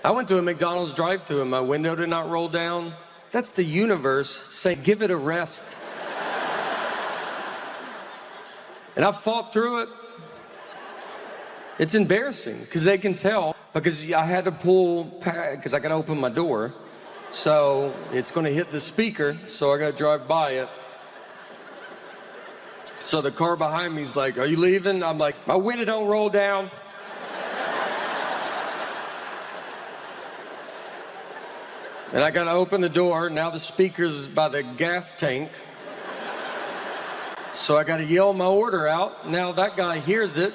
I went to a McDonald's drive-thru and my window did not roll down. That's the universe saying, give it a rest. And I fought through it. It's embarrassing because they can tell, because I had to pull, because I got to open my door. So it's going to hit the speaker, so I got to drive by it. So the car behind me is like, are you leaving? I'm like, my window don't roll down. And I got to open the door. Now the speaker's by the gas tank. So I got to yell my order out. Now that guy hears it.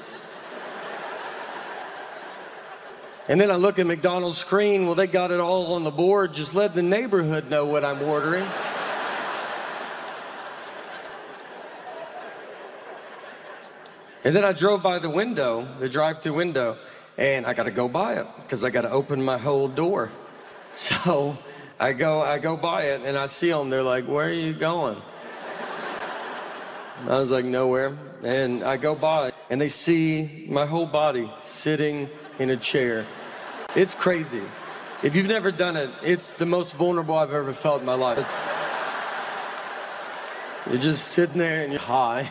And then I look at McDonald's screen. Well, they got it all on the board. Just let the neighborhood know what I'm ordering. And then I drove by the window, the drive-thru window, and I got to go by it because I got to open my whole door. So I go by it, and I see them. They're like, where are you going? I was like, nowhere. And I go by, and they see my whole body sitting in a chair. It's crazy. If you've never done it, it's the most vulnerable I've ever felt in my life. You're just sitting there and you're high.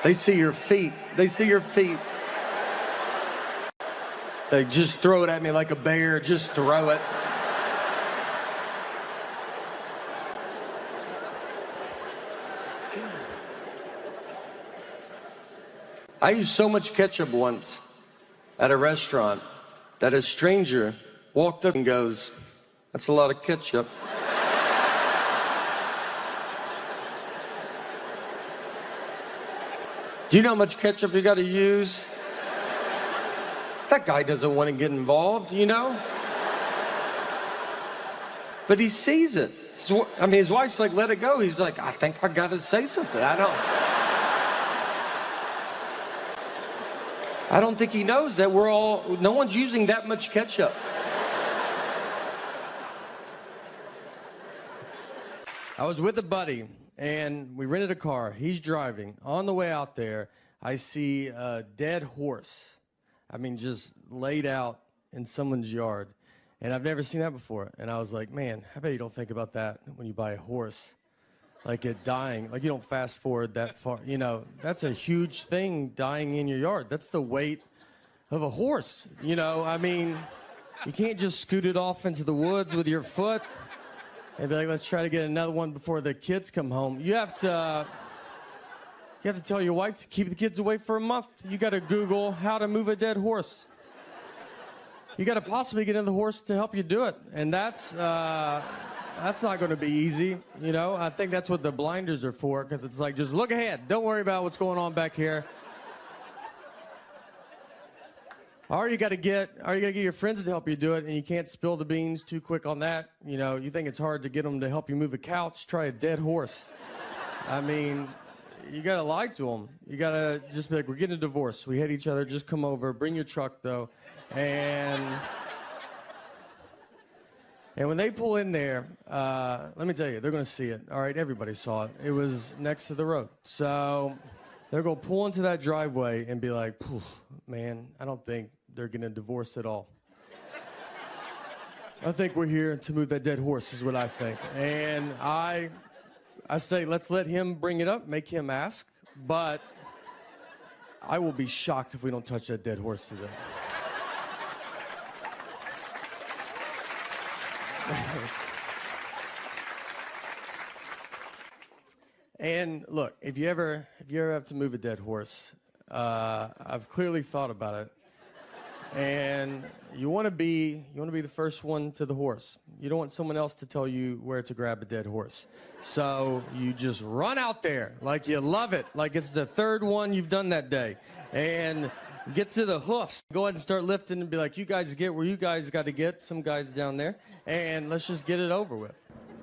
They see your feet. They see your feet. They just throw it at me like a bear. Just throw it. I used so much ketchup once at a restaurant that a stranger walked up and goes, that's a lot of ketchup. Do you know how much ketchup you got to use? That guy doesn't want to get involved, you know? But he sees it. His wife's like, let it go. He's like, I think I got to say something. I don't think he knows that no one's using that much ketchup. I was with a buddy, and we rented a car. He's driving. On the way out there, I see a dead horse. I mean, just laid out in someone's yard. And I've never seen that before. And I was like, man, I bet you don't think about that when you buy a horse. Like it dying, like you don't fast forward that far. You know, that's a huge thing, dying in your yard. That's the weight of a horse. You know, I mean, you can't just scoot it off into the woods with your foot and be like, let's try to get another one before the kids come home. You have to tell your wife to keep the kids away for a month. You got to Google how to move a dead horse. You got to possibly get another horse to help you do it. And that's not going to be easy, you know? I think that's what the blinders are for, because it's like, just look ahead. Don't worry about what's going on back here. Or you got to get your friends to help you do it, and you can't spill the beans too quick on that. You know, you think it's hard to get them to help you move a couch, try a dead horse. I mean, you got to lie to them. You got to just be like, we're getting a divorce. We hate each other. Just come over. Bring your truck, though. And when they pull in there, let me tell you, they're going to see it. All right, everybody saw it. It was next to the road. So they're going to pull into that driveway and be like, man, I don't think they're going to divorce at all. I think we're here to move that dead horse is what I think. And I say, let's let him bring it up, make him ask. But I will be shocked if we don't touch that dead horse today. And look, if you ever have to move a dead horse, I've clearly thought about it. And you want to be the first one to the horse. You don't want someone else to tell you where to grab a dead horse. So you just run out there like you love it, like it's the third one you've done that day, and get to the hoofs. Go ahead and start lifting and be like, you guys get where you guys got to get, some guys down there, and let's just get it over with.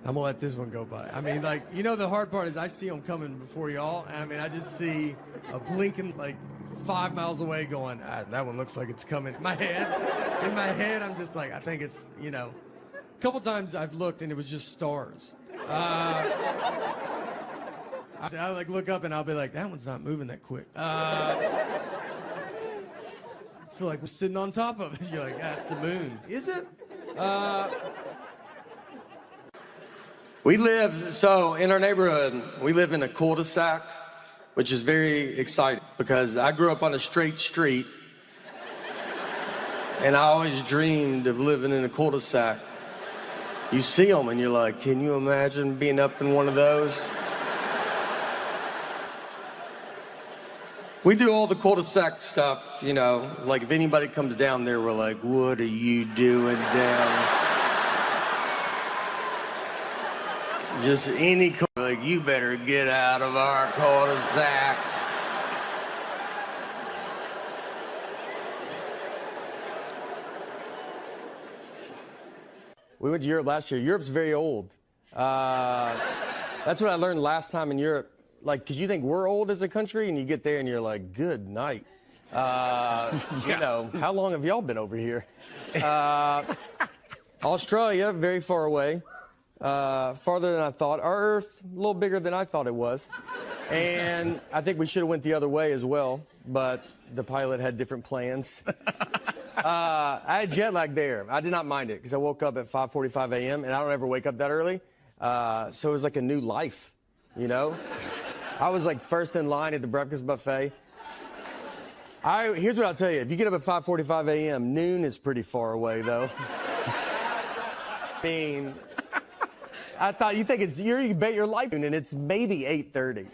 I'm gonna let this one go by. I mean, like, you know, the hard part is I see them coming before y'all, and I mean, I just see a blinking, like, 5 miles away going, that one looks like it's coming. In my head, I'm just like, I think it's, you know. A couple times I've looked and it was just stars. I like look up and I'll be like, that one's not moving that quick. feel like we're sitting on top of it. You're like, that's the moon. Is it? We live, so in our neighborhood, we live in a cul-de-sac, which is very exciting because I grew up on a straight street and I always dreamed of living in a cul-de-sac. You see them and you're like, can you imagine being up in one of those? We do all the cul-de-sac stuff, you know, like if anybody comes down there, we're like, what are you doing down? Just any, like, you better get out of our cul-de-sac. We went to Europe last year. Europe's very old. That's what I learned last time in Europe. Like, because you think we're old as a country, and you get there and you're like, good night. You know, how long have y'all been over here? Australia, very far away. Farther than I thought. Our Earth, a little bigger than I thought it was. And I think we should have went the other way as well, but the pilot had different plans. I had jet lag there. I did not mind it because I woke up at 5:45 a.m. and I don't ever wake up that early. So it was like a new life, you know? I was like first in line at the breakfast buffet. Here's what I'll tell you. If you get up at 5:45 a.m., noon is pretty far away, though. I mean, I thought you bet your life, and it's maybe 8:30.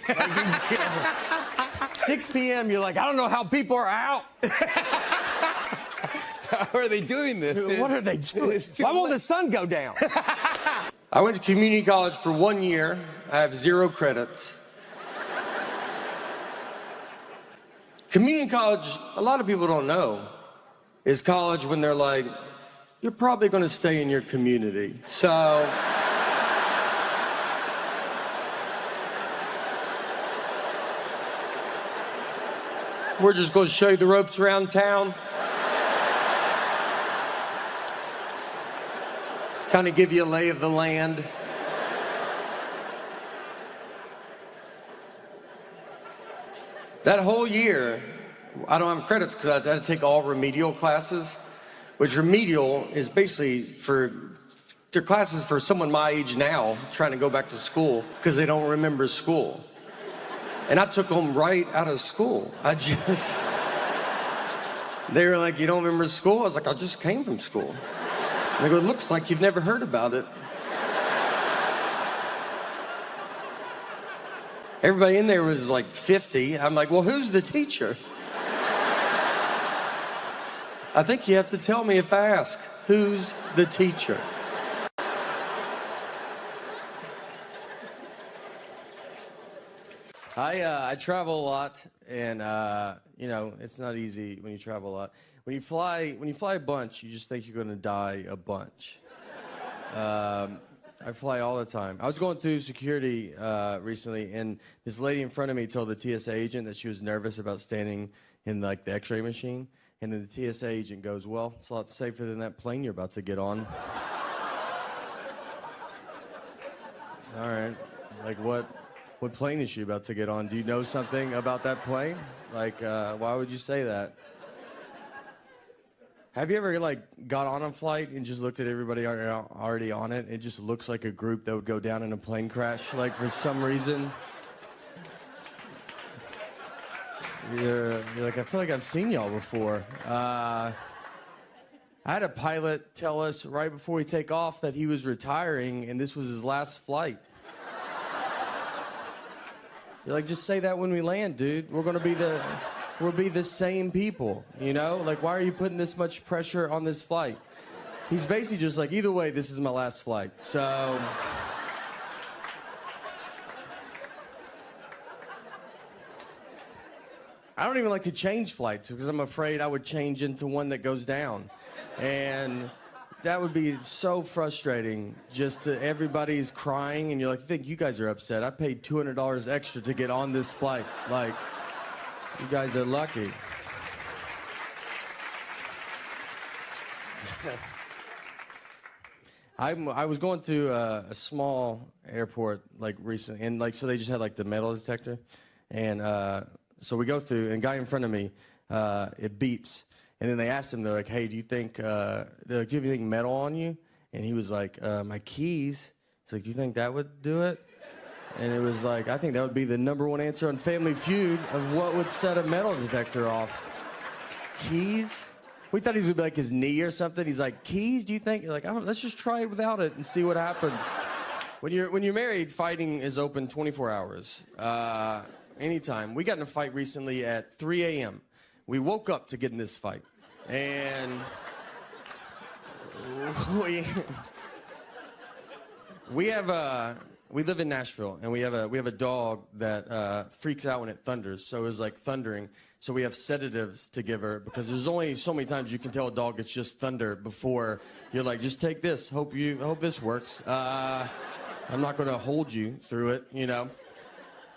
Like, 6 p.m., you're like, I don't know how people are out. How are they doing this? What are they doing? Why won't the sun go down? I went to community college for 1 year. I have 0 credits. Community college, a lot of people don't know, is college when they're like, you're probably going to stay in your community. So we're just going to show you the ropes around town. Kind of give you a lay of the land. That whole year, I don't have credits because I had to take all remedial classes, which remedial is basically they're classes for someone my age now trying to go back to school because they don't remember school. And I took them right out of school. They were like, you don't remember school? I was like, I just came from school. And they go, it looks like you've never heard about it. Everybody in there was like 50. I'm like, well, who's the teacher? I think you have to tell me if I ask, who's the teacher? I travel a lot, and you know, it's not easy when you travel a lot. When you fly a bunch, you just think you're gonna die a bunch. I fly all the time. I was going through security recently, and this lady in front of me told the TSA agent that she was nervous about standing in like the X-ray machine, and then the TSA agent goes, "Well, it's a lot safer than that plane you're about to get on." All right, like what plane is she about to get on? Do you know something about that plane? Like, why would you say that? Have you ever, like, got on a flight and just looked at everybody already on it? It just looks like a group that would go down in a plane crash, like, for some reason. You're like, I feel like I've seen y'all before. I had a pilot tell us right before we take off that he was retiring, and this was his last flight. You're like, just say that when we land, dude. We'll be the same people, you know? Like, why are you putting this much pressure on this flight? He's basically just like, either way, this is my last flight. So I don't even like to change flights because I'm afraid I would change into one that goes down. And that would be so frustrating. Just everybody's crying and you're like, I think you guys are upset. I paid $200 extra to get on this flight. Like, you guys are lucky. I was going through a small airport like recently, and like so they just had like the metal detector, and so we go through, and guy in front of me, it beeps, And then they asked him, they're like, hey, do you think, they're like, do you have anything metal on you? And he was like, my keys. He's like, do you think that would do it? And it was like, I think that would be the #1 answer on Family Feud of what would set a metal detector off. Keys? We thought he was gonna be like his knee or something. He's like, keys, do you think? You're like, oh, let's just try it without it and see what happens. When you're married, fighting is open 24 hours, anytime. We got in a fight recently at 3 a.m. We woke up to get in this fight, and we live in Nashville, and we have a dog that freaks out when it thunders. So it was like thundering. So we have sedatives to give her because there's only so many times you can tell a dog it's just thunder before you're like, just take this. Hope this works. I'm not going to hold you through it, you know.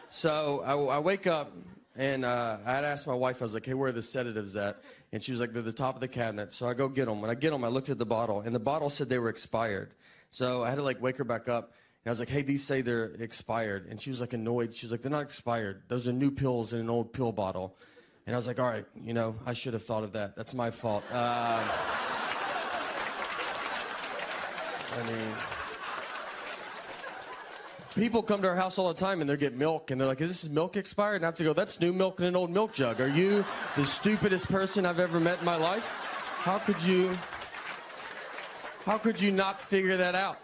So I wake up, and I had asked my wife, I was like, hey, where are the sedatives at? And she was like, they're at the top of the cabinet. So I go get them. When I get them, I looked at the bottle, and the bottle said they were expired. So I had to, like, wake her back up. And I was like, hey, these say they're expired. And she was, like, annoyed. She was like, they're not expired. Those are new pills in an old pill bottle. And I was like, all right, you know, I should have thought of that. That's my fault. I mean, people come to our house all the time and they get milk and they're like, is this milk expired? And I have to go, that's new milk in an old milk jug. Are you the stupidest person I've ever met in my life? How could you not figure that out?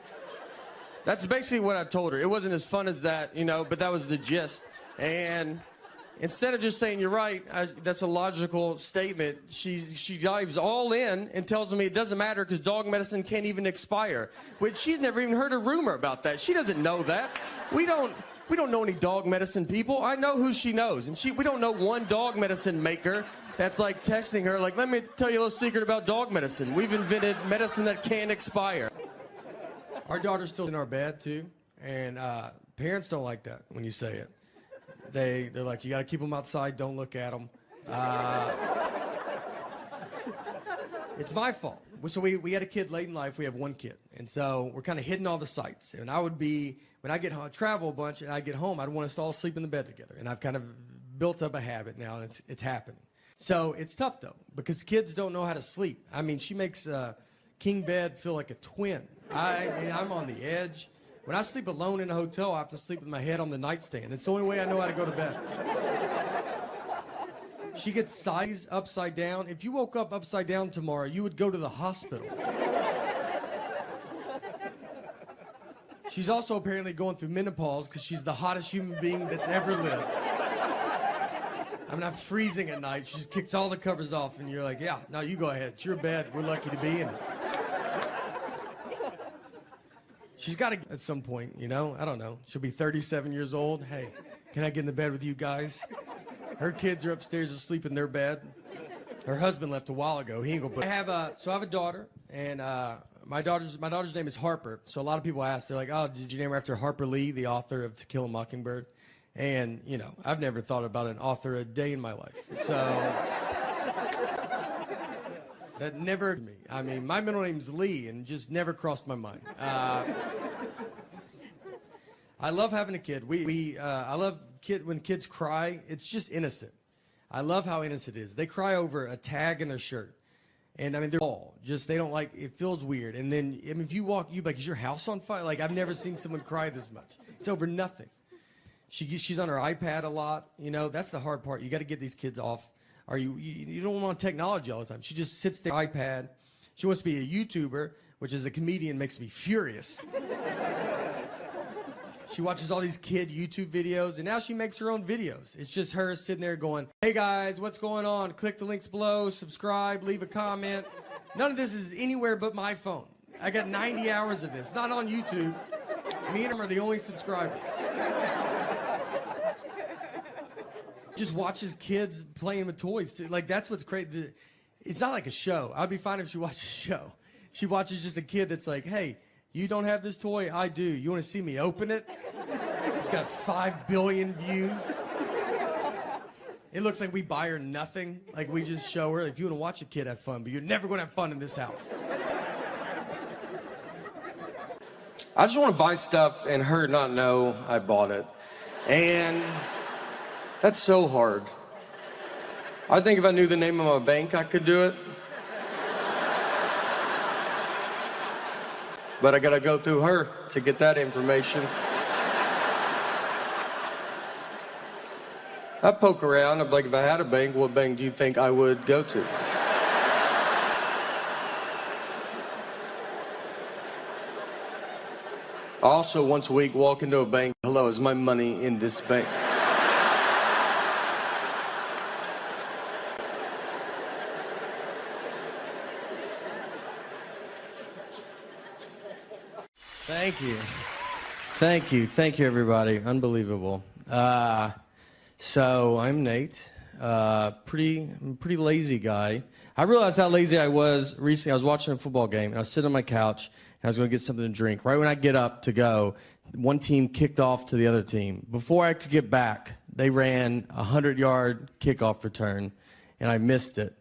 That's basically what I told her. It wasn't as fun as that, you know, but that was the gist. And instead of just saying, you're right, that's a logical statement, she dives all in and tells me it doesn't matter because dog medicine can't even expire. Which she's never even heard a rumor about that. She doesn't know that. We don't know any dog medicine people. I know who she knows. And we don't know one dog medicine maker that's like texting her, like, let me tell you a little secret about dog medicine. We've invented medicine that can't expire. Our daughter's still in our bed, too. And parents don't like that when you say it. They're like, you got to keep them outside. Don't look at them. It's my fault. So we had a kid late in life. We have one kid. And so we're kind of hitting all the sites. And when I get home, travel a bunch and I get home, I'd want us to all sleep in the bed together. And I've kind of built up a habit now, and it's happening. So it's tough, though, because kids don't know how to sleep. I mean, she makes king bed feel like a twin. I'm on the edge. When I sleep alone in a hotel, I have to sleep with my head on the nightstand. It's the only way I know how to go to bed. She gets sized upside down. If you woke up upside down tomorrow, you would go to the hospital. She's also apparently going through menopause because she's the hottest human being that's ever lived. I mean, I'm freezing at night. She just kicks all the covers off, and you're like, yeah, no, you go ahead. It's your bed. We're lucky to be in it. She's got to, at some point, you know, I don't know. She'll be 37 years old. Hey, can I get in the bed with you guys? Her kids are upstairs asleep in their bed. Her husband left a while ago. He ain't gonna put. I have a daughter, and my daughter's name is Harper. So a lot of people ask, they're like, oh, did you name her after Harper Lee, the author of To Kill a Mockingbird? And, you know, I've never thought about an author a day in my life. So that never me. I mean, my middle name's Lee, and just never crossed my mind. I love having a kid. I love when kids cry. It's just innocent. I love how innocent it is. They cry over a tag in their shirt. And I mean, they're all just, they don't like, it feels weird. And then, I mean, if you walk, you like, is your house on fire? Like, I've never seen someone cry this much. It's over nothing. She's on her iPad a lot. You know, that's the hard part. You got to get these kids off. Or you don't want technology all the time. She just sits there, iPad. She wants to be a YouTuber, which as a comedian makes me furious. She watches all these kid YouTube videos, and now she makes her own videos. It's just her sitting there going, hey guys, what's going on? Click the links below, subscribe, leave a comment. None of this is anywhere but my phone. I got 90 hours of this, not on YouTube. Me and him are the only subscribers. Just watches kids playing with toys. Like, that's what's crazy. It's not like a show. I'd be fine if she watched a show. She watches just a kid that's like, hey, you don't have this toy? I do. You want to see me open it? It's got 5 billion views. It looks like we buy her nothing. Like, we just show her, if you want to watch a kid have fun, but you're never going to have fun in this house. I just want to buy stuff and her not know I bought it. And that's so hard. I think if I knew the name of my bank, I could do it. But I gotta go through her to get that information. I poke around. I'm like, if I had a bank, what bank do you think I would go to? I also, once a week, walk into a bank. Hello, is my money in this bank? Thank you. Thank you. Thank you, everybody. Unbelievable. So I'm Nate. Pretty lazy guy. I realized how lazy I was recently. I was watching a football game, and I was sitting on my couch, and I was going to get something to drink. Right when I get up to go, one team kicked off to the other team. Before I could get back, they ran a 100-yard kickoff return, and I missed it.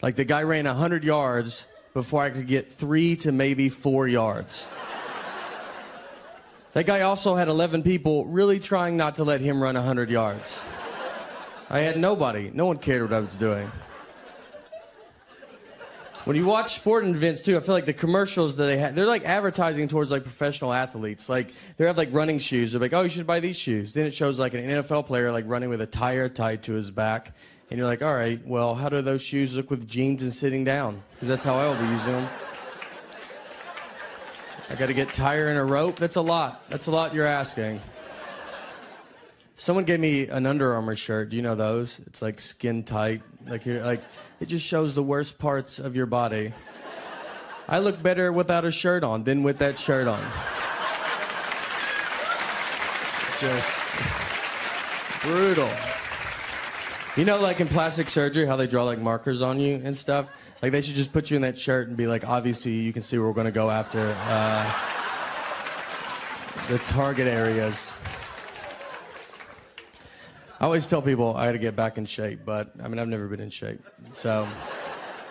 Like, the guy ran 100 yards before I could get 3 to maybe 4 yards. That guy also had 11 people really trying not to let him run 100 yards. I had nobody. No one cared what I was doing. When you watch sporting events, too, I feel like the commercials that they have, they're like advertising towards like professional athletes. Like, they have like running shoes. They're like, oh, you should buy these shoes. Then it shows like an NFL player like running with a tire tied to his back. And you're like, all right, well, how do those shoes look with jeans and sitting down? Because that's how I will be using them. I got to get tire and a rope. That's a lot. That's a lot you're asking. Someone gave me an Under Armour shirt. Do you know those? It's like skin tight. Like it just shows the worst parts of your body. I look better without a shirt on than with that shirt on. Just brutal. You know, like in plastic surgery, how they draw like markers on you and stuff? Like, they should just put you in that shirt and be like, obviously, you can see where we're going to go after the target areas. I always tell people I got to get back in shape, but, I mean, I've never been in shape. So,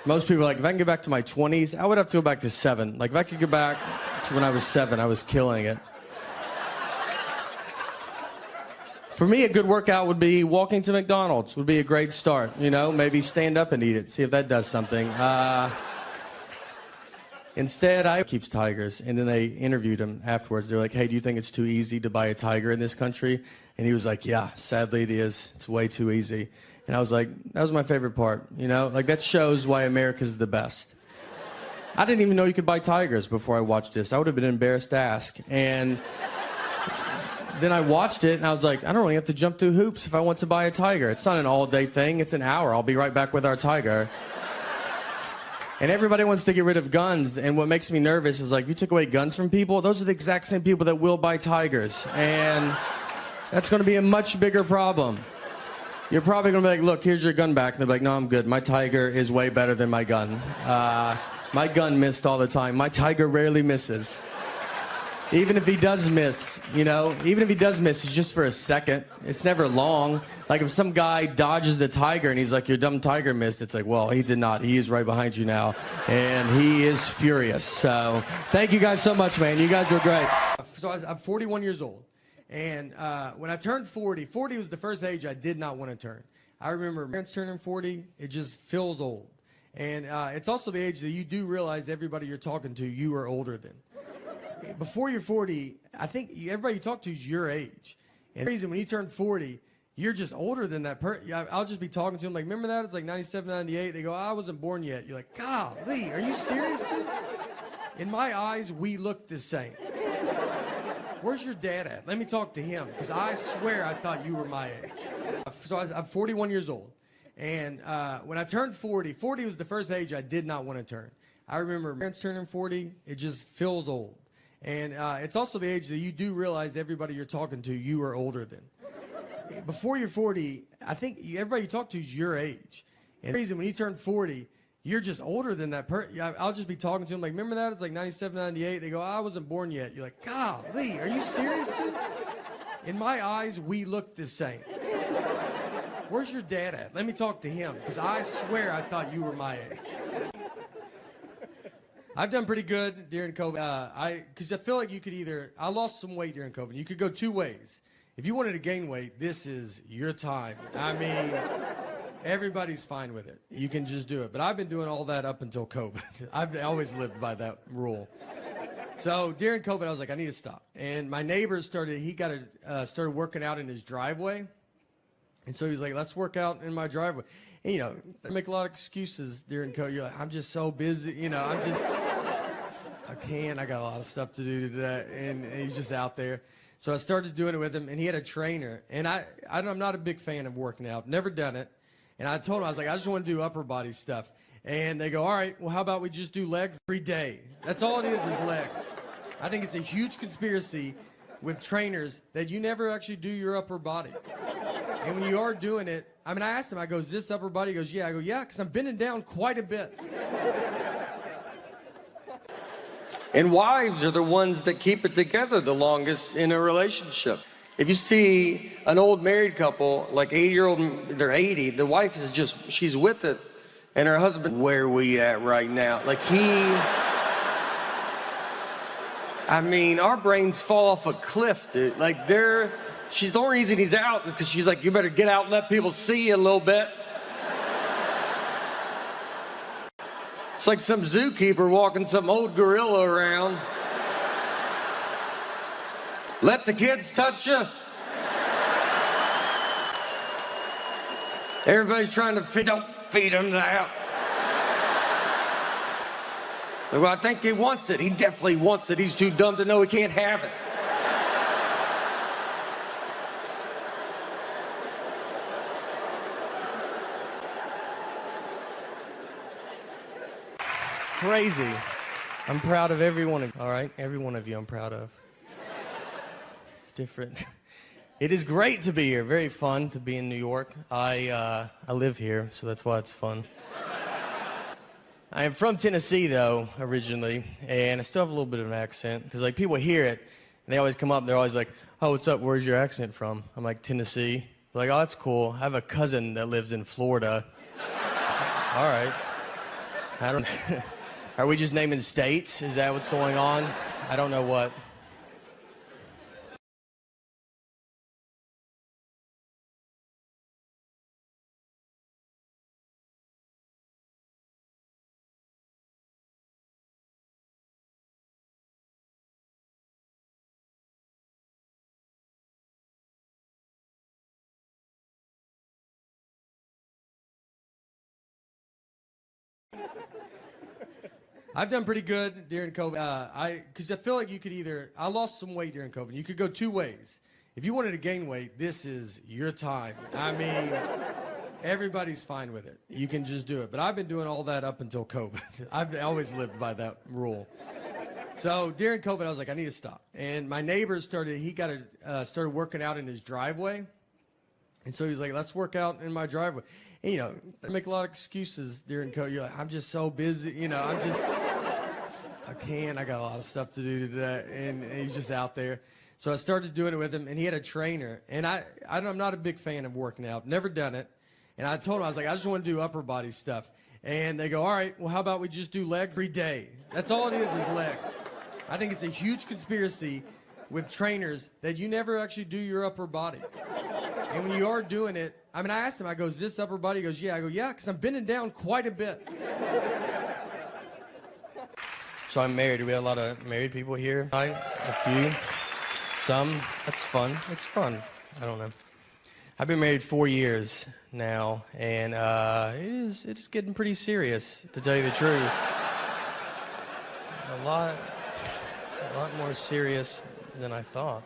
most people are like, if I can get back to my 20s, I would have to go back to 7. Like, if I could go back to when I was 7, I was killing it. For me, a good workout would be walking to McDonald's would be a great start. You know, maybe stand up and eat it, see if that does something. Instead, I keeps tigers, and then they interviewed him afterwards. They're like, hey, do you think it's too easy to buy a tiger in this country? And he was like, yeah, sadly it is. It's way too easy. And I was like, that was my favorite part, you know? Like, that shows why America's the best. I didn't even know you could buy tigers before I watched this. I would have been embarrassed to ask. And then I watched it, and I was like, I don't really have to jump through hoops if I want to buy a tiger. It's not an all-day thing. It's an hour. I'll be right back with our tiger. And everybody wants to get rid of guns, and what makes me nervous is, like, you took away guns from people, those are the exact same people that will buy tigers. And that's going to be a much bigger problem. You're probably going to be like, look, here's your gun back. And they'll be like, no, I'm good. My tiger is way better than my gun. My gun missed all the time. My tiger rarely misses. Even if he does miss, you know, even if he does miss, it's just for a second. It's never long. Like, if some guy dodges the tiger and he's like, your dumb tiger missed, it's like, well, he did not. He is right behind you now, and he is furious. So thank you guys so much, man. You guys were great. So I'm 41 years old, and when I turned 40, 40 was the first age I did not want to turn. I remember parents turning 40, it just feels old. And it's also the age that you do realize everybody you're talking to, you are older than. Before you're 40, I think everybody you talk to is your age. And the reason when you turn 40, you're just older than that person. I'll just be talking to them like, remember that? It's like 97, 98. They go, I wasn't born yet. You're like, golly, are you serious, dude? In my eyes, we look the same. Where's your dad at? Let me talk to him, because I swear I thought you were my age. So I'm 41 years old. And when I turned 40, 40 was the first age I did not want to turn. I remember parents turning 40, it just feels old. And it's also the age that you do realize everybody you're talking to, you are older than. Before you're 40, I think everybody you talk to is your age. And the reason when you turn 40, you're just older than that person. I'll just be talking to them like, remember that? It's like 97, 98. They go, I wasn't born yet. You're like, golly, are you serious, dude? In my eyes, we look the same. Where's your dad at? Let me talk to him, because I swear I thought you were my age. I've done pretty good during COVID. Because I feel like you could I lost some weight during COVID. You could go two ways. If you wanted to gain weight, this is your time. I mean, everybody's fine with it. You can just do it. But I've been doing all that up until COVID. I've always lived by that rule. So during COVID, I was like, I need to stop. And my neighbor started working out in his driveway. And so he was like, let's work out in my driveway. And, you know, I make a lot of excuses during COVID. You're like, I'm just so busy. You know, I got a lot of stuff to do today. And he's just out there. So I started doing it with him, and he had a trainer. And I'm not a big fan of working out. Never done it. And I told him, I was like, I just want to do upper body stuff. And they go, all right, well, how about we just do legs every day? That's all it is legs. I think it's a huge conspiracy with trainers that you never actually do your upper body. And when you are doing it, I mean, I asked him, I go, is this upper body? He goes, yeah. I go, yeah, because I'm bending down quite a bit. And wives are the ones that keep it together the longest in a relationship. If you see an old married couple, like 80-year-old, they're 80, the wife is just, she's with it. And her husband, where are we at right now? Like I mean, our brains fall off a cliff, dude. Like the only reason he's out is because she's like, you better get out and let people see you a little bit. It's like some zookeeper walking some old gorilla around. Let the kids touch you. Everybody's trying to don't feed him now. Well, I think he wants it. He definitely wants it. He's too dumb to know he can't have it. Crazy. I'm proud of every one of you. All right? Every one of you I'm proud of. It's different. It is great to be here. Very fun to be in New York. I live here, so that's why it's fun. I am from Tennessee, though, originally, and I still have a little bit of an accent, because, like, people hear it, and they always come up, and they're always like, oh, what's up, where's your accent from? I'm like, Tennessee. They're like, oh, that's cool. I have a cousin that lives in Florida. All right. I don't know. Are we just naming states? Is that what's going on? I don't know what. I've done pretty good during COVID. Because I feel like you could I lost some weight during COVID. You could go two ways. If you wanted to gain weight, this is your time. I mean, everybody's fine with it. You can just do it. But I've been doing all that up until COVID. I've always lived by that rule. So during COVID, I was like, I need to stop. And my neighbor started working out in his driveway. And so he was like, let's work out in my driveway. And, you know, I make a lot of excuses during COVID. You're like, I'm just so busy. You know, I got a lot of stuff to do today. And he's just out there. So I started doing it with him, and he had a trainer. And I'm not a big fan of working out. Never done it. And I told him, I was like, I just want to do upper body stuff. And they go, all right, well, how about we just do legs every day? That's all it is legs. I think it's a huge conspiracy with trainers that you never actually do your upper body. And when you are doing it, I mean, I asked him, I go, is this upper body? He goes, yeah. I go, yeah, because I'm bending down quite a bit. So I'm married. We have a lot of married people here. A few. Some. That's fun. It's fun. I don't know. I've been married 4 years now, and it's getting pretty serious, to tell you the truth. A lot more serious than I thought.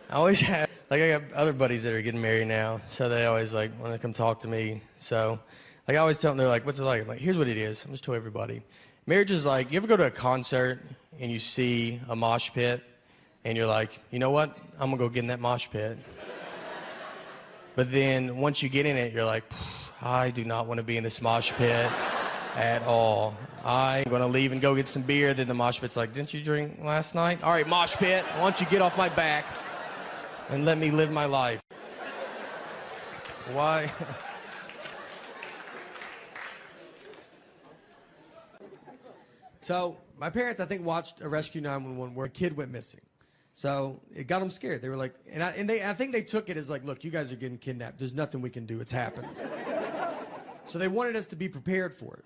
I always have, like, I got other buddies that are getting married now, so they always, like, want to come talk to me. So, like, I always tell them, they're like, what's it like? I'm like, here's what it is. I'm just telling everybody. Marriage is like, you ever go to a concert and you see a mosh pit, and you're like, you know what? I'm going to go get in that mosh pit. But then once you get in it, you're like, I do not want to be in this mosh pit at all. I'm going to leave and go get some beer. Then the mosh pit's like, didn't you drink last night? All right, mosh pit, why don't you get off my back and let me live my life? Why? So my parents, I think, watched a Rescue 911 where a kid went missing. So it got them scared. They were like, I think they took it as like, look, you guys are getting kidnapped. There's nothing we can do. It's happened. So they wanted us to be prepared for it.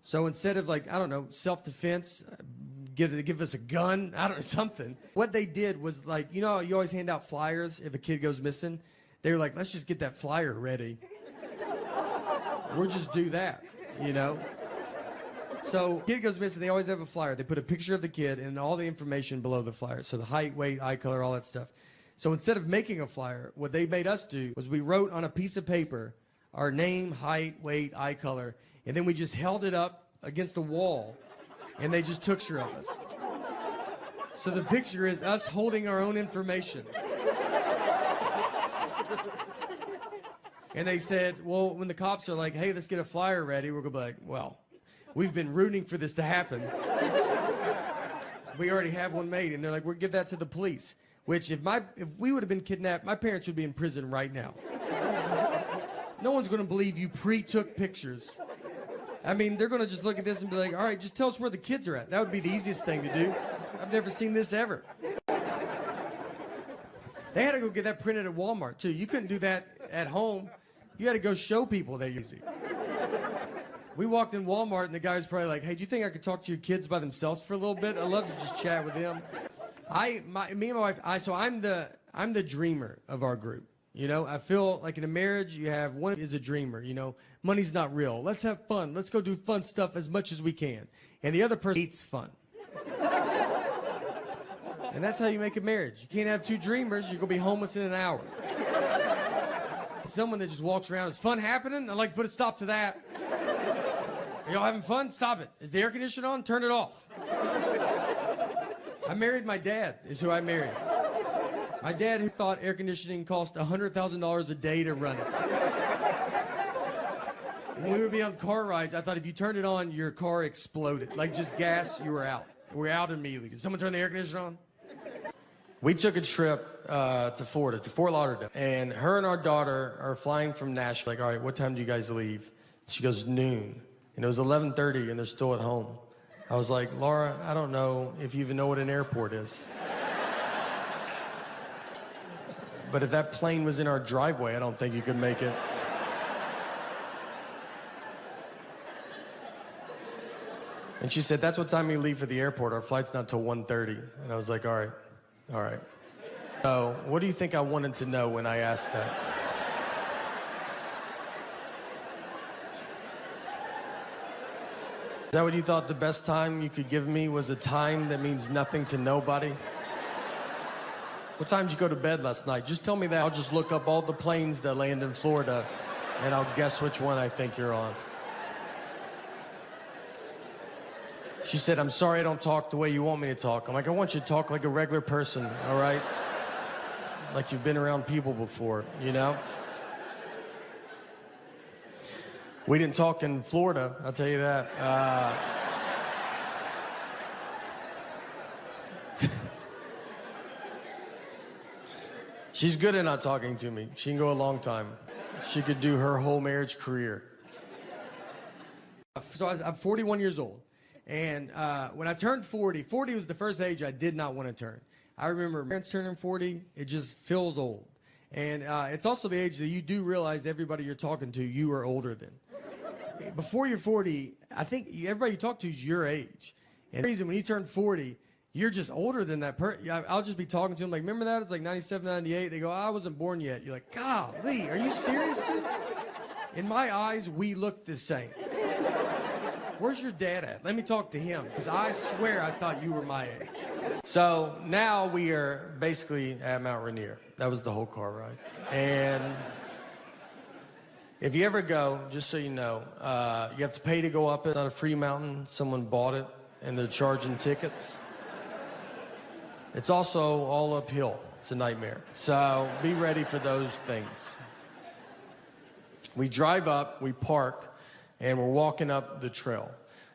So instead of like, I don't know, self-defense, give us a gun, I don't know, something. What they did was like, you know, you always hand out flyers if a kid goes missing. They were like, let's just get that flyer ready. We'll just do that, you know? So kid goes missing, they always have a flyer. They put a picture of the kid and all the information below the flyer. So the height, weight, eye color, all that stuff. So instead of making a flyer, what they made us do was we wrote on a piece of paper our name, height, weight, eye color, and then we just held it up against the wall, and they just took care of us. So the picture is us holding our own information. And they said, well, when the cops are like, hey, let's get a flyer ready, we're going to be like, well, we've been rooting for this to happen. We already have one made. And they're like, we'll give that to the police. Which, if we would have been kidnapped, my parents would be in prison right now. No one's going to believe you pre-took pictures. I mean, they're going to just look at this and be like, all right, just tell us where the kids are at. That would be the easiest thing to do. I've never seen this ever. They had to go get that printed at Walmart, too. You couldn't do that at home. You had to go show people that easy. We walked in Walmart, and the guy was probably like, hey, do you think I could talk to your kids by themselves for a little bit? I'd love to just chat with them. Me and my wife, so I'm the dreamer of our group. You know, I feel like in a marriage, you have one is a dreamer, you know, money's not real. Let's have fun. Let's go do fun stuff as much as we can. And the other person hates fun. And that's how you make a marriage. You can't have two dreamers. You're going to be homeless in an hour. Someone that just walks around, is fun happening? I'd like to put a stop to that. Are y'all having fun? Stop it. Is the air conditioner on? Turn it off. I married my dad, is who I married. My dad who thought air conditioning cost $100,000 a day to run it. When we would be on car rides, I thought if you turned it on, your car exploded. Like just gas, you were out. We're out immediately. Did someone turn the air conditioner on? We took a trip to Florida, to Fort Lauderdale. And her and our daughter are flying from Nashville. Like, all right, what time do you guys leave? She goes, noon. And it was 11:30 and they're still at home. I was like, Laura, I don't know if you even know what an airport is. But if that plane was in our driveway, I don't think you could make it. And she said, that's what time we leave for the airport. Our flight's not till 1:30. And I was like, all right. So what do you think I wanted to know when I asked that? Is that what you thought the best time you could give me was a time that means nothing to nobody? What time did you go to bed last night? Just tell me that. I'll just look up all the planes that land in Florida, and I'll guess which one I think you're on. She said, I'm sorry I don't talk the way you want me to talk. I'm like, I want you to talk like a regular person, all right? Like you've been around people before, you know? We didn't talk in Florida, I'll tell you that. She's good at not talking to me. She can go a long time. She could do her whole marriage career. So I'm 41 years old. And when I turned 40 was the first age I did not want to turn. I remember my parents turning 40, it just feels old. And it's also the age that you do realize everybody you're talking to, you are older than. Before you're 40, I think everybody you talk to is your age. And the reason when you turn 40, you're just older than that person. I'll just be talking to them like, remember that? It's like 97, 98. They go, I wasn't born yet. You're like, golly, are you serious, dude? In my eyes, we look the same. Where's your dad at? Let me talk to him, because I swear I thought you were my age. So now we are basically at Mount Rainier. That was the whole car ride. And if you ever go, just so you know, you have to pay to go up it. It's not a free mountain. Someone bought it, and they're charging tickets. It's also all uphill. It's a nightmare. So be ready for those things. We drive up, we park, and we're walking up the trail.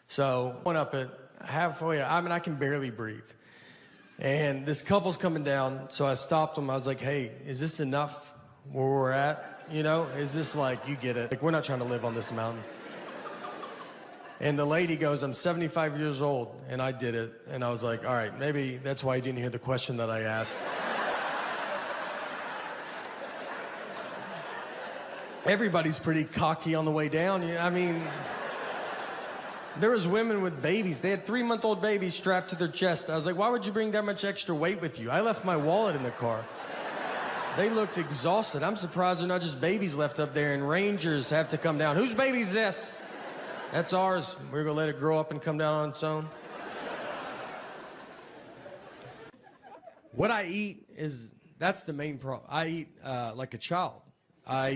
So went up it halfway. I mean, I can barely breathe. And this couple's coming down, so I stopped them. I was like, hey, is this enough where we're at? You know, is this like, you get it? Like, we're not trying to live on this mountain. And the lady goes, I'm 75 years old, and I did it. And I was like, all right, maybe that's why you didn't hear the question that I asked. Everybody's pretty cocky on the way down. I mean, there was women with babies. They had 3-month-old babies strapped to their chest. I was like, why would you bring that much extra weight with you? I left my wallet in the car. They looked exhausted. I'm surprised they're not just babies left up there and rangers have to come down. Whose baby's this? That's ours. We're gonna let it grow up and come down on its own. What I eat that's the main problem. I eat like a child. I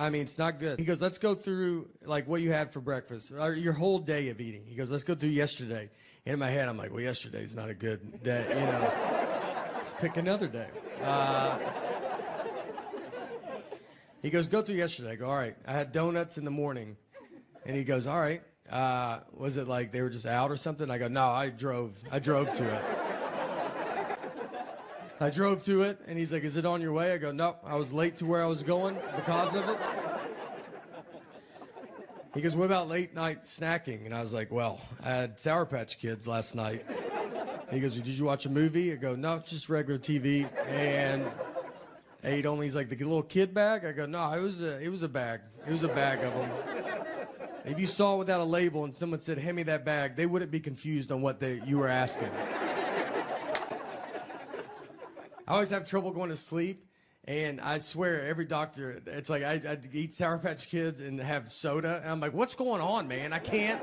mean, it's not good. He goes, let's go through like what you had for breakfast, or your whole day of eating. He goes, let's go through yesterday. And in my head, I'm like, well, yesterday's not a good day, you know. Let's pick another day. He goes, go through yesterday. I go, all right. I had donuts in the morning. And he goes, all right. Was it like they were just out or something? I go, no, I drove to it. I drove to it, and he's like, is it on your way? I go, no, I was late to where I was going because of it. He goes, what about late night snacking? And I was like, well, I had Sour Patch Kids last night. He goes, did you watch a movie? I go, no, just regular TV. And ate only, he's like, the little kid bag? I go, no, it was a bag. It was a bag of them. If you saw it without a label and someone said, hand me that bag, they wouldn't be confused on what you were asking. I always have trouble going to sleep, and I swear every doctor, it's like I eat Sour Patch Kids and have soda, and I'm like, what's going on, man? I can't.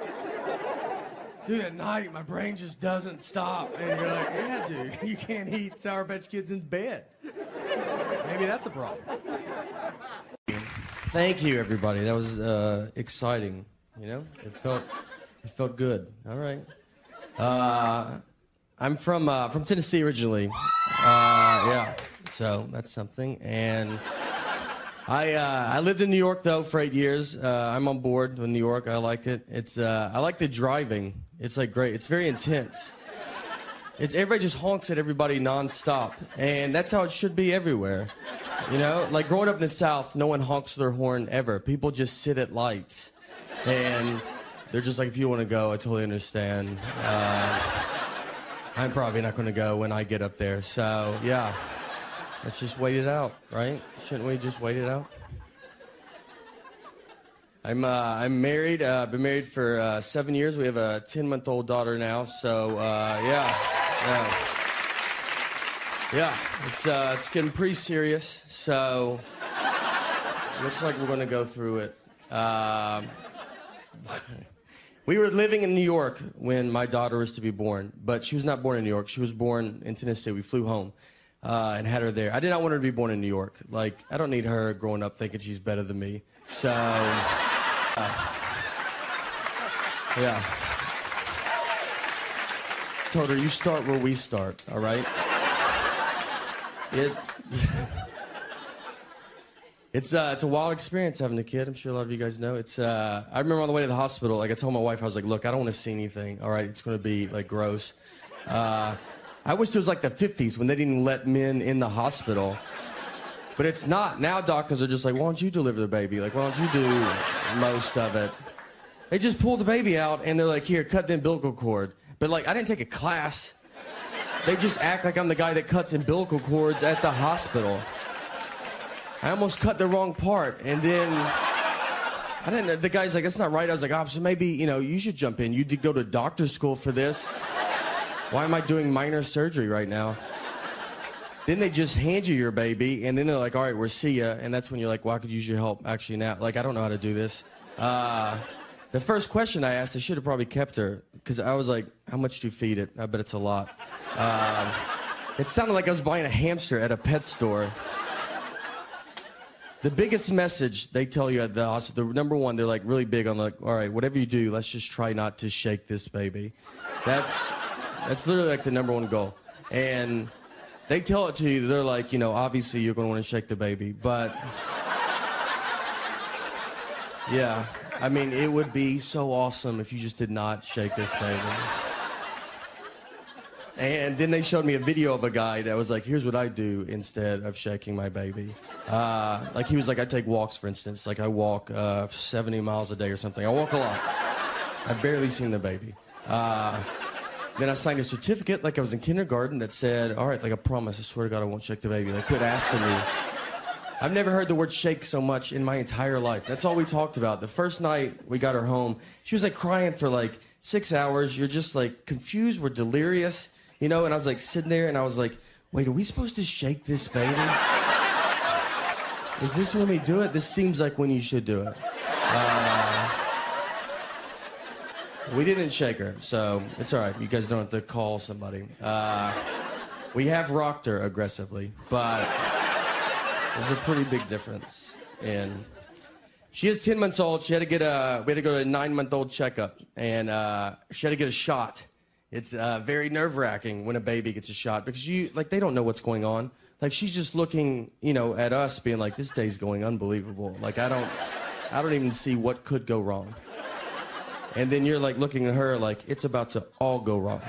Dude, at night, my brain just doesn't stop. And you're like, yeah, dude, you can't eat Sour Patch Kids in bed. Maybe that's a problem. Thank you, everybody. That was exciting. You know, it felt good. All right. I'm from Tennessee originally. Yeah, so that's something. And I lived in New York though for 8 years. I'm on board with New York. I like it. I like the driving. It's like great. It's very intense. Everybody just honks at everybody nonstop, and that's how it should be everywhere. You know, like growing up in the South, no one honks their horn ever. People just sit at lights, and they're just like, if you want to go, I totally understand. I'm probably not going to go when I get up there. So yeah, let's just wait it out, right? Shouldn't we just wait it out? I'm married. Been married for 7 years. We have a 10-month-old daughter now. So yeah. It's getting pretty serious, so looks like we're going to go through it. We were living in New York when my daughter was to be born, but she was not born in New York. She was born in Tennessee. We flew home and had her there. I did not want her to be born in New York. Like, I don't need her growing up thinking she's better than me. So, yeah. Told her, you start where we start, all right? It's a wild experience having a kid. I'm sure a lot of you guys know. I remember on the way to the hospital, like I told my wife, I was like, look, I don't want to see anything, all right? It's going to be, like, gross. I wish it was like the 50s when they didn't let men in the hospital. But it's not. Now doctors are just like, why don't you deliver the baby? Like, why don't you do most of it? They just pull the baby out, and they're like, here, cut the umbilical cord. But, like, I didn't take a class. They just act like I'm the guy that cuts umbilical cords at the hospital. I almost cut the wrong part, and then the guy's like, that's not right. I was like, oh, so maybe, you know, you should jump in. You did go to doctor's school for this. Why am I doing minor surgery right now? Then they just hand you your baby, and then they're like, all right, we'll see ya. And that's when you're like, well, I could use your help actually now. Like, I don't know how to do this. The first question I asked, I should have probably kept her, because I was like, how much do you feed it? I bet it's a lot. It sounded like I was buying a hamster at a pet store. The biggest message they tell you at the hospital, the number one, they're like really big on like, all right, whatever you do, let's just try not to shake this baby. That's literally like the number one goal. And they tell it to you, they're like, you know, obviously you're going to want to shake the baby, but yeah, I mean, it would be so awesome if you just did not shake this baby. And then they showed me a video of a guy that was like, here's what I do instead of shaking my baby. Like he was like, I take walks, for instance. Like I walk 70 miles a day or something. I walk a lot. I've barely seen the baby. Then I signed a certificate like I was in kindergarten that said, all right, like I promise, I swear to God I won't shake the baby. Like, quit asking me. I've never heard the word shake so much in my entire life. That's all we talked about. The first night we got her home, she was like crying for like 6 hours. You're just like confused, we're delirious, you know? And I was like sitting there and I was like, wait, are we supposed to shake this baby? Is this when we do it? This seems like when you should do it. We didn't shake her, so it's all right. You guys don't have to call somebody. We have rocked her aggressively, but there's a pretty big difference. And she is 10 months old. She had to get we had to go to a 9-month-old checkup, and she had to get a shot. It's very nerve-wracking when a baby gets a shot because they don't know what's going on. Like, she's just looking, you know, at us being like, this day's going unbelievable. Like, I don't even see what could go wrong. And then you're like looking at her like, it's about to all go wrong.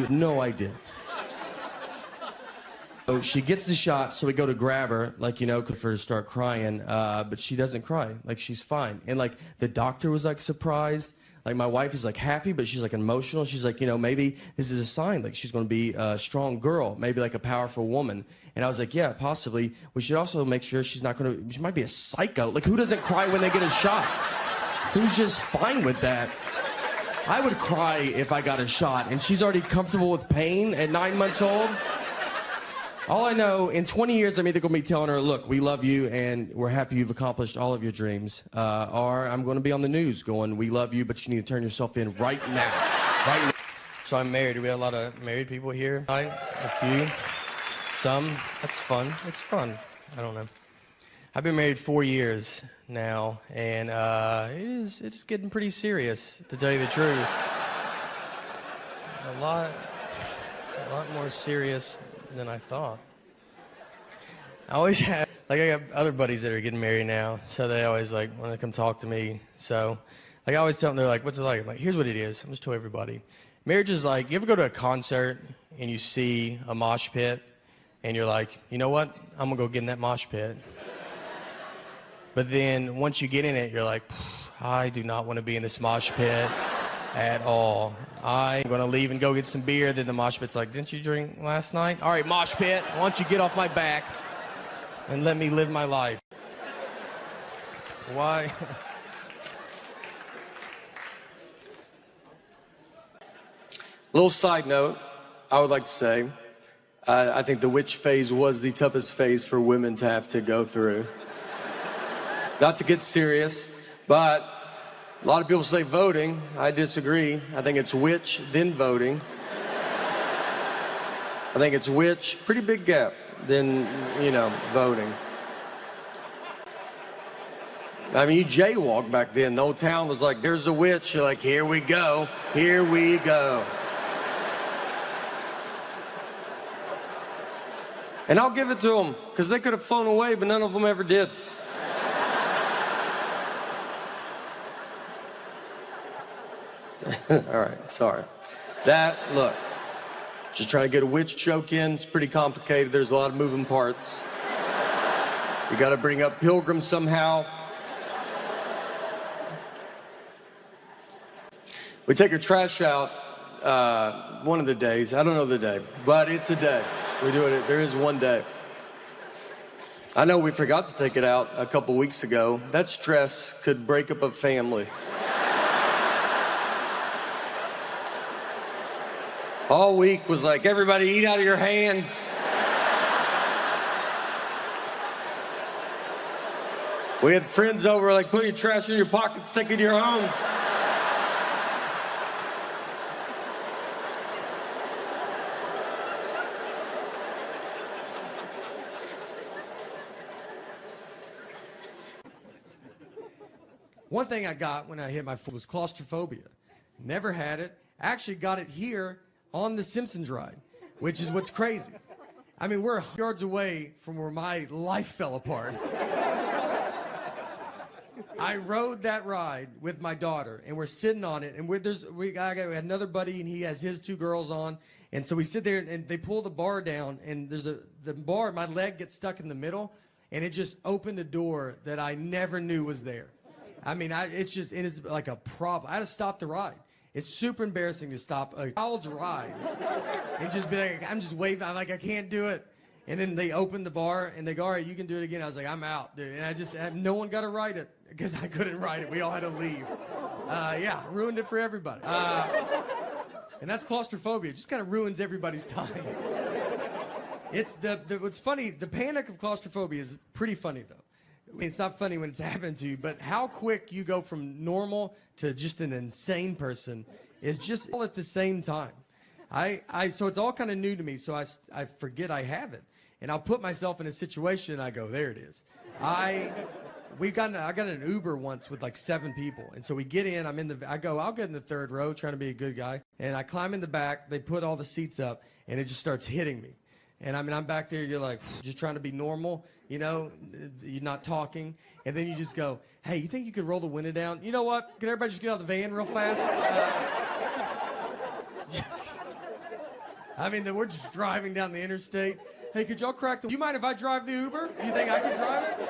No idea. So she gets the shot, so we go to grab her, like, you know, for her to start crying, but she doesn't cry. Like, she's fine. And like, the doctor was like surprised. Like, my wife is like happy, but she's like emotional. She's like, you know, maybe this is a sign, like she's gonna be a strong girl, maybe like a powerful woman. And I was like, yeah, possibly. We should also make sure she might be a psycho. Like, who doesn't cry when they get a shot? Who's just fine with that? I would cry if I got a shot, and she's already comfortable with pain at 9 months old. All I know, in 20 years, I'm either going to be telling her, look, we love you, and we're happy you've accomplished all of your dreams, or I'm going to be on the news going, we love you, but you need to turn yourself in right now. Right now. So I'm married. We have a lot of married people here. A few. Some. That's fun. It's fun. I don't know. I've been married 4 years now, and it's getting pretty serious, to tell you the truth. A lot more serious than I thought. I always have, like, I got other buddies that are getting married now, so they always like want to come talk to me. So, like, I always tell them, they're like, what's it like? I'm like, here's what it is. I'm just telling everybody. Marriage is like, you ever go to a concert and you see a mosh pit, and you're like, you know what? I'm gonna go get in that mosh pit. But then once you get in it, you're like, I do not want to be in this mosh pit at all. I'm going to leave and go get some beer. Then the mosh pit's like, didn't you drink last night? All right, mosh pit, why don't you get off my back and let me live my life? Why? Little side note, I would like to say, I think the witch phase was the toughest phase for women to have to go through. Not to get serious, but a lot of people say voting. I disagree. I think it's witch, then voting. I think it's witch, pretty big gap, then, you know, voting. I mean, you jaywalk back then. The whole town was like, there's a witch. You're like, here we go. Here we go. And I'll give it to them, because they could have flown away, but none of them ever did. All right, sorry. Look, just trying to get a witch joke in. It's pretty complicated. There's a lot of moving parts. You got to bring up pilgrims somehow. We take our trash out one of the days. I don't know the day, but it's a day. We're doing it. There is one day. I know we forgot to take it out a couple weeks ago. That stress could break up a family. All week was like, everybody eat out of your hands. We had friends over like, put your trash in your pockets, take it to your homes. One thing I got when I hit my foot was claustrophobia. Never had it. Actually got it here on the Simpsons ride, which is what's crazy. I mean, we're yards away from where my life fell apart. I rode that ride with my daughter, and we're sitting on it, and we had another buddy, and he has his 2 girls on, and so we sit there, and they pull the bar down, and the bar, my leg gets stuck in the middle, and it just opened a door that I never knew was there. I mean, it's like a problem. I had to stop the ride. It's super embarrassing to stop a child's ride and just be like, I'm just waving. I'm like, I can't do it. And then they open the bar and they go, all right, you can do it again. I was like, I'm out, dude. And no one got to ride it because I couldn't ride it. We all had to leave. Yeah, ruined it for everybody. And that's claustrophobia. It just kind of ruins everybody's time. It's what's funny, the panic of claustrophobia is pretty funny, though. I mean, it's not funny when it's happened to you, but how quick you go from normal to just an insane person is just all at the same time. So it's all kind of new to me, so I forget I have it. And I'll put myself in a situation and I go, there it is. I got an Uber once with like 7 people. And so we get in, I'll get in the 3rd row trying to be a good guy. And I climb in the back, they put all the seats up, and it just starts hitting me. And I mean, I'm back there, you're like, just trying to be normal, you know, you're not talking. And then you just go, hey, you think you could roll the window down? You know what? Can everybody just get out of the van real fast? I mean, we're just driving down the interstate. Hey, could y'all crack do you mind if I drive the Uber? You think I could drive it?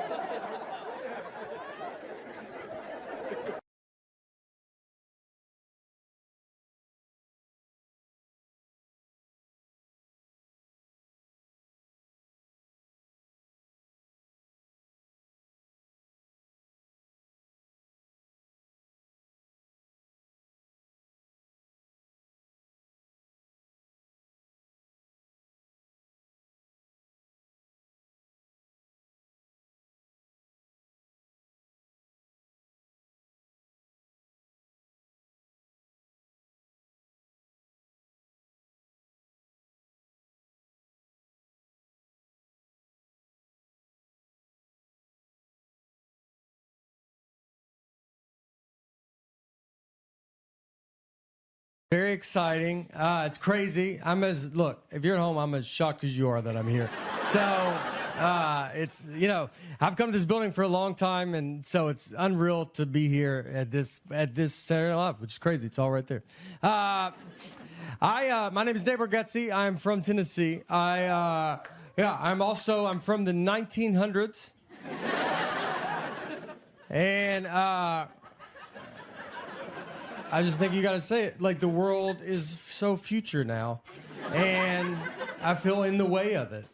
Very exciting. It's crazy. Look, if you're at home, I'm as shocked as you are that I'm here. So, it's, you know, I've come to this building for a long time, and so it's unreal to be here at this Saturday Night Live, which is crazy. It's all right there. My name is Nate Bargatze. I'm from Tennessee. I'm from the 1900s. And, I just think you got to say it. Like, the world is so future now, and I feel in the way of it.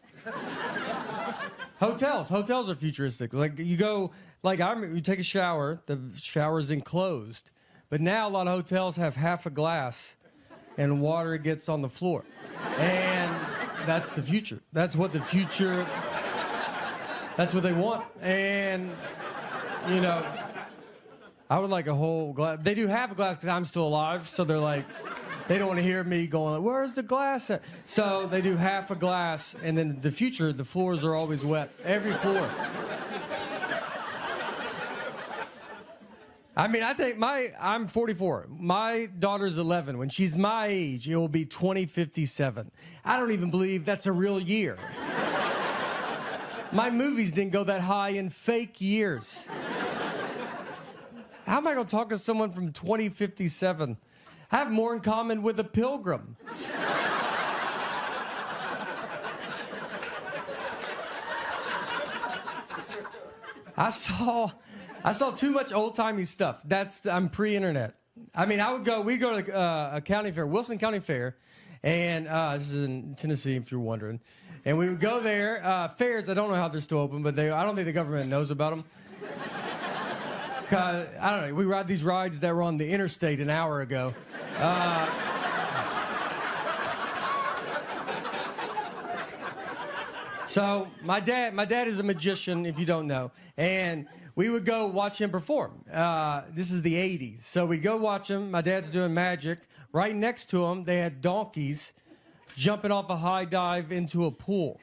Hotels are futuristic. Like, you go, like, you take a shower, the shower's enclosed, but now a lot of hotels have half a glass, and water gets on the floor, and that's the future. That's what the future. That's what they want, and you know. I would like a whole glass. They do half a glass because I'm still alive, so they're like, they don't want to hear me going, where's the glass at? So they do half a glass, and then the future, the floors are always wet. Every floor. I mean, I'm 44. My daughter's 11. When she's my age, it will be 2057. I don't even believe that's a real year. My movies didn't go that high in fake years. How am I going to talk to someone from 2057? I have more in common with a pilgrim. I saw too much old-timey stuff. I'm pre-internet. I mean, we go to a county fair, Wilson County Fair, and this is in Tennessee, if you're wondering. And we would go there. Fairs, I don't know how they're still open, but I don't think the government knows about them. I don't know, we ride these rides that were on the interstate an hour ago. So my dad is a magician, if you don't know, and we would go watch him perform. This is the 80s. So we'd go watch him. My dad's doing magic. Right next to him, they had donkeys jumping off a high dive into a pool.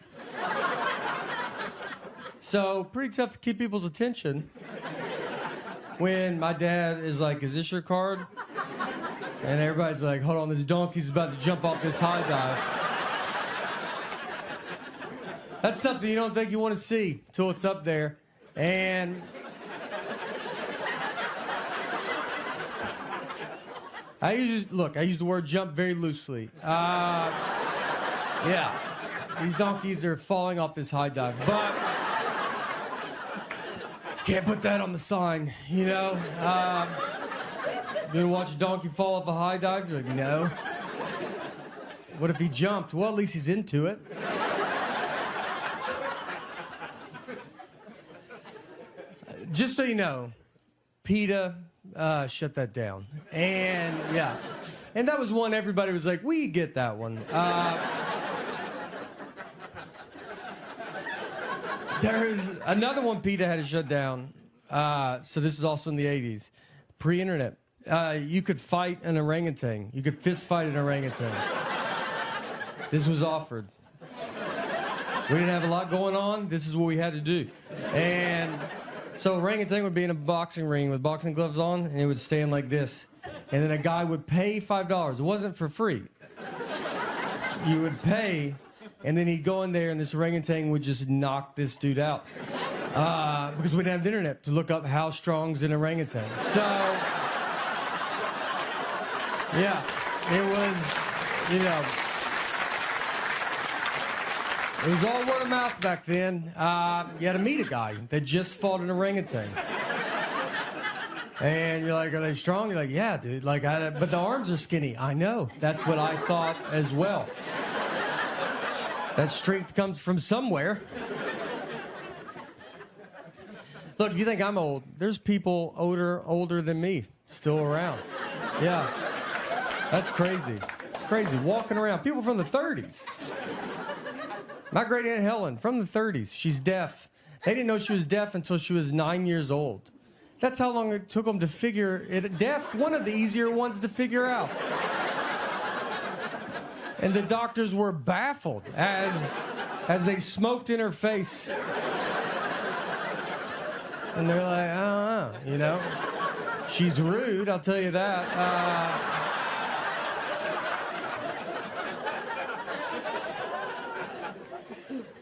So pretty tough to keep people's attention. When my dad is like, is this your card? And everybody's like, hold on, this donkey's about to jump off this high dive. That's something you don't think you want to see till it's up there. And I use the word jump very loosely. Yeah, these donkeys are falling off this high dive. But Can't put that on the sign, you know? You gonna watch a donkey fall off a high dive? You're like, no. What if he jumped? Well, at least he's into it. Just so you know, PETA shut that down. And, yeah. And that was one everybody was like, we get that one. There's another one PETA had to shut down. So this is also in the 80s. Pre-internet. You could fight an orangutan. You could fist fight an orangutan. This was offered. We didn't have a lot going on. This is what we had to do. And so orangutan would be in a boxing ring with boxing gloves on, and it would stand like this. And then a guy would pay $5. It wasn't for free. You would pay, and then he'd go in there, and this orangutan would just knock this dude out. Because we didn't have the internet to look up how strong's an orangutan. So, yeah, it was, you know, it was all word of mouth back then. You had to meet a guy that just fought an orangutan. And you're like, are they strong? You're like, yeah, dude. Like, but the arms are skinny. I know. That's what I thought as well. That strength comes from somewhere. Look, if you think I'm old, there's people older than me still around. Yeah. That's crazy. It's crazy. Walking around. People from the 30s. My great Aunt Helen, from the 30s. She's deaf. They didn't know she was deaf until she was 9 years old. That's how long it took them to figure it. Deaf, one of the easier ones to figure out. And the doctors were baffled as they smoked in her face. And they're like, I don't know, you know? She's rude, I'll tell you that.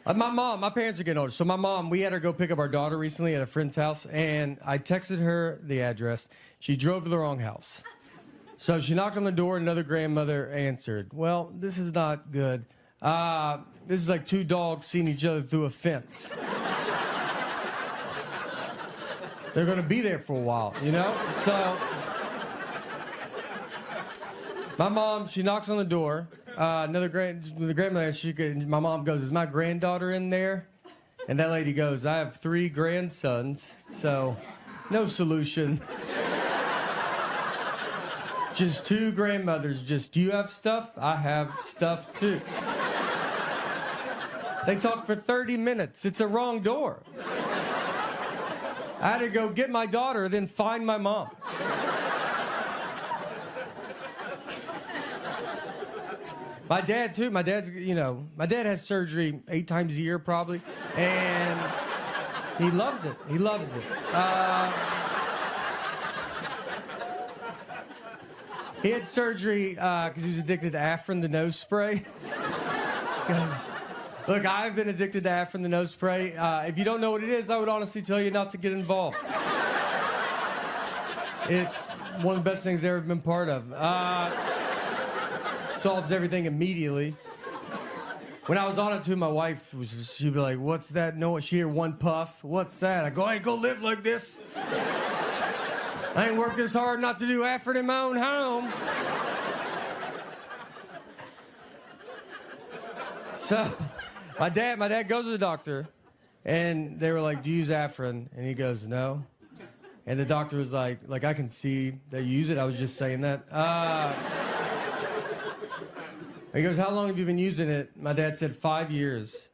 My parents are getting older. So my mom, we had her go pick up our daughter recently at a friend's house, and I texted her the address. She drove to the wrong house. So she knocked on the door, and another grandmother answered. Well, this is not good. This is like two dogs seeing each other through a fence. They're going to be there for a while, you know? So my mom, she knocks on the door. The grandmother, my mom goes, is my granddaughter in there? And that lady goes, I have 3 grandsons, so no solution. Just 2 grandmothers, do you have stuff? I have stuff too. They talk for 30 minutes. It's a wrong door. I had to go get my daughter, then find my mom. My dad, too. My dad's, you know, my dad has surgery 8 times a year, probably. And he loves it. He loves it. He had surgery because he was addicted to Afrin, the nose spray. Because, look, I've been addicted to Afrin, the nose spray. If you don't know what it is, I would honestly tell you not to get involved. It's one of the best things I've ever been part of. Solves everything immediately. When I was on it too, my wife, she'd be like, what's that? No, she hear one puff. What's that? I go, I ain't gonna live like this. I ain't worked this hard not to do effort in my own home. So, my dad goes to the doctor, and they were like, do you use Afrin? And he goes, no. And the doctor was like, I can see that you use it. I was just saying that. He goes, how long have you been using it? My dad said 5 years,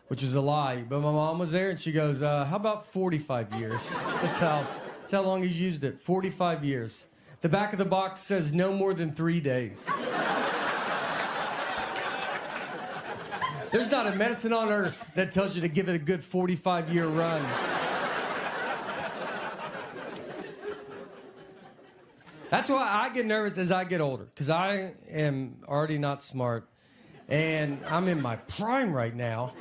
which is a lie. But my mom was there, and she goes, how about 45 years? That's how long he's used it, 45 years. The back of the box says no more than 3 days. There's not a medicine on earth that tells you to give it a good 45-year run. That's why I get nervous as I get older, because I am already not smart, and I'm in my prime right now.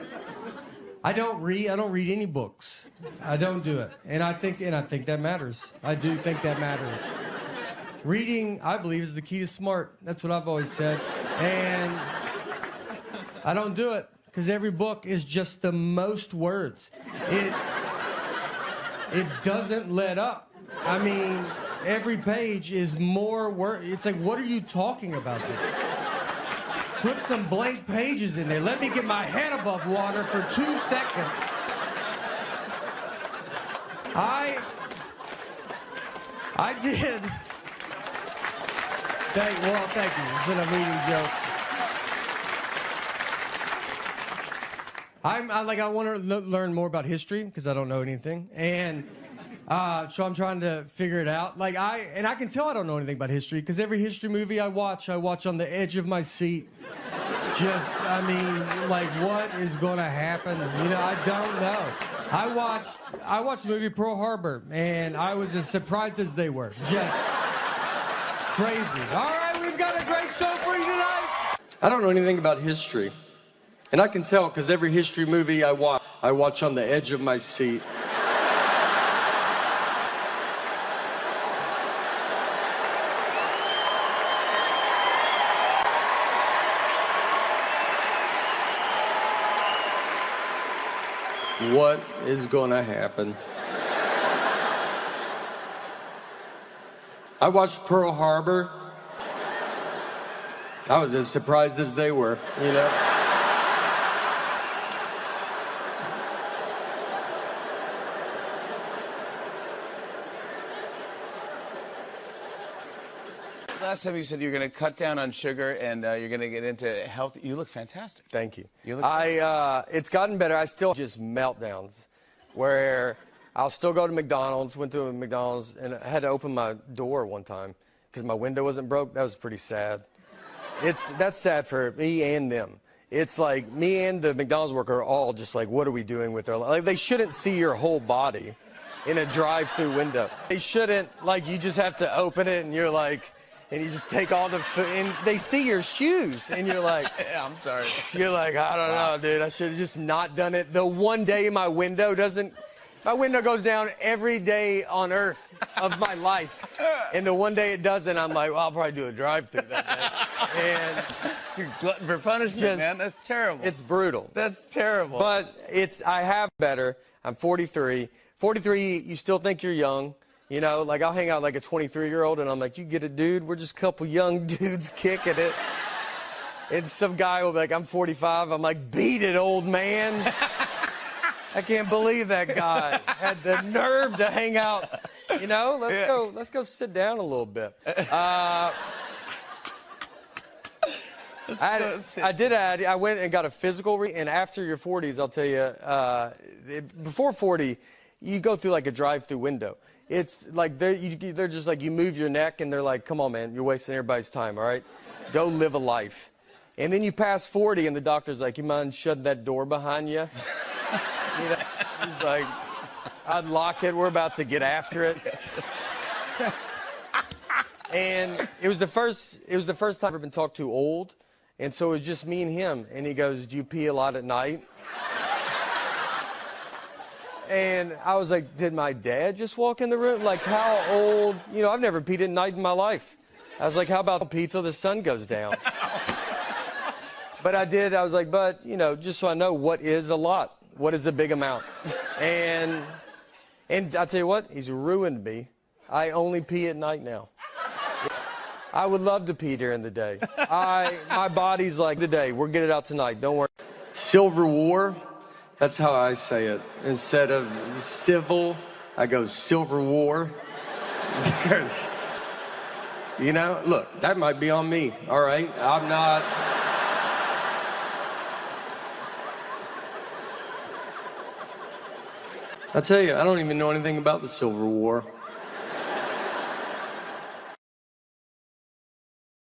I don't read any books. I don't do it, and I think that matters. I do think that matters. Reading, I believe, is the key to smart. That's what I've always said, and I don't do it because every book is just the most words. it doesn't let up. I mean, every page is more work. It's like, what are you talking about there? Put some blank pages in there. Let me get my head above water for 2 seconds. I did. Thank you. It's been a meeting joke. I want to learn more about history because I don't know anything, and so I'm trying to figure it out. And I can tell I don't know anything about history because every history movie I watch on the edge of my seat. What is going to happen? I don't know. I watched the movie Pearl Harbor, and I was as surprised as they were. Just crazy. All right, we've got a great show for you tonight. I don't know anything about history, and I can tell because every history movie I watch on the edge of my seat. What is gonna happen? I watched Pearl Harbor. I was as surprised as they were, Last time you said you were going to cut down on sugar and you're going to get into health. You look fantastic. Thank you. You look it's gotten better. I still just meltdowns where I'll still go to McDonald's, went to a McDonald's, and I had to open my door one time because my window wasn't broke. That was pretty sad. That's sad for me and them. It's like me and the McDonald's worker are all just like, what are we doing with our life? Like, they shouldn't see your whole body in a drive-through window. They shouldn't, you just have to open it and you're like, and you just take all the food, and they see your shoes, and you're like, yeah, I'm sorry. You're like, I don't know, dude. I should have just not done it. The one day my window goes down every day on earth of my life. And the one day it doesn't, I'm like, well, I'll probably do a drive-through that day. And you're glutton for punishment, man. That's terrible. It's brutal. That's terrible. But I have better. I'm 43. 43, you still think you're young. I'll hang out like a 23-year-old, and I'm like, you get it, dude? We're just a couple young dudes kicking it. And some guy will be like, I'm 45. I'm like, beat it, old man. I can't believe that guy had the nerve to hang out. Let's go sit down a little bit. I went and got a physical, and after your 40s, I'll tell you, before 40, you go through like a drive-through window. It's like they're just like, you move your neck and they're like, come on, man, you're wasting everybody's time, all right? Go live a life. And then you pass 40 and the doctor's like, you mind shutting that door behind you? He's like, I'd lock it, we're about to get after it. And it was the first time I've ever been talked to old. And so it was just me and him. And he goes, do you pee a lot at night? And I was like, did my dad just walk in the room? Like, how old? I've never peed at night in my life. I was like, how about pee till the sun goes down? But I did. I was like, but, just so I know, what is a lot? What is a big amount? And I'll tell you what, he's ruined me. I only pee at night now. I would love to pee during the day. My body's like, today, we'll get it out tonight, don't worry. Silver War. That's how I say it. Instead of civil, I go Silver War. Because, look, that might be on me, all right? I'm not. I tell you, I don't even know anything about the Silver War.